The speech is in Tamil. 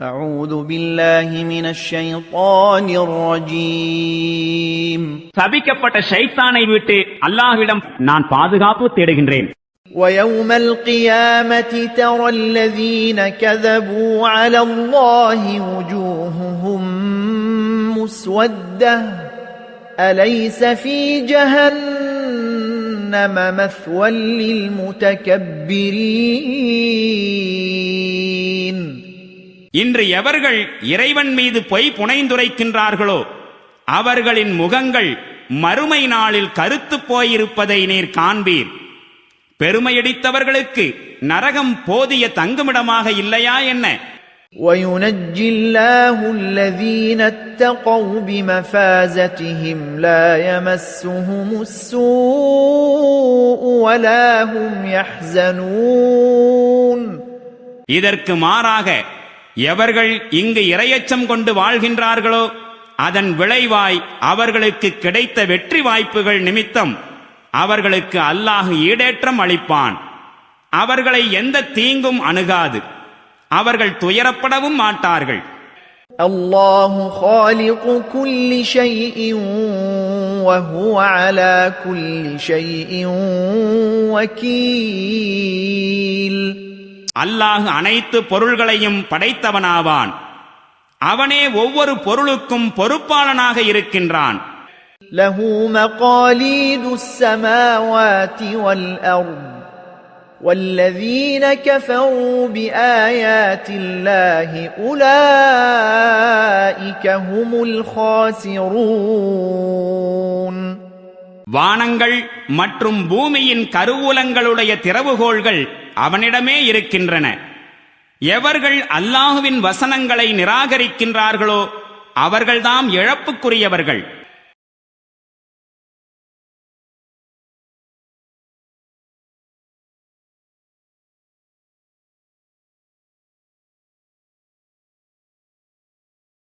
أعوذ بالله من الشيطان الرجيم சபிக்கப்பட்ட ஷைத்தானை விட்டு அல்லாஹ்விடம் நான் பாதுகாப்பு தேடுகின்றேன். ويوم القيامة ترى الذين كذبوا على الله وجوههم مسودة أليس في جهنم مثوى للمتكبرين இன்று எவர்கள் இறைவன் மீது பொய் புனைந்துரைக்கின்றார்களோ அவர்களின் முகங்கள் மறுமை நாளில் கருத்து போயிருப்பதை நீர் காண்பீர். பெருமையடித்தவர்களுக்கு நரகம் போதிய தங்குமிடமாக இல்லையா என்ன? وَيُنَجِّي اللَّهُ الَّذِينَ اتَّقَوْا بِمَفَازَتِهِمْ لَا يَمَسُّهُمُ السُّوءُ وَلَا هُمْ يَحْزَنُونَ. இதற்கு மாறாக எவர்கள் இங்கு இறையச்சம் கொண்டு வாழ்கின்றார்களோ அதன் விளைவாய் அவர்களுக்கு கிடைத்த வெற்றி வாய்ப்புகள் நிமித்தம் அவர்களுக்கு அல்லாஹ் ஈடேற்றம் அளிப்பான். அவர்களை எந்த தீங்கும் அணுகாது, அவர்கள் துயரப்படவும் மாட்டார்கள். அல்லாஹு காலிகு குல்லி ஷைஇன் வஹுவ அலா குல்லி ஷைஇன் வகீல். அல்லாஹ் அனைத்து பொருள்களையும் படைத்தவனாவான். அவனே ஒவ்வொரு பொருளுக்கும் பொறுப்பாளனாக இருக்கின்றான். லஹு மகாலீதுஸ் ஸமாவாதி வல் அர்த் வல்லதீன கஃபரு பிஆயாத்தில்லாஹி உலாயிக ஹுமுல் காஸிரூன். வானங்கள் மற்றும் பூமியின் கருவூலங்களுடைய திறவுகோள்கள் அவனிடமே இருக்கின்றன. எவர்கள் அல்லாஹுவின் வசனங்களை நிராகரிக்கின்றார்களோ அவர்கள்தாம் இழப்புக்குரியவர்கள்.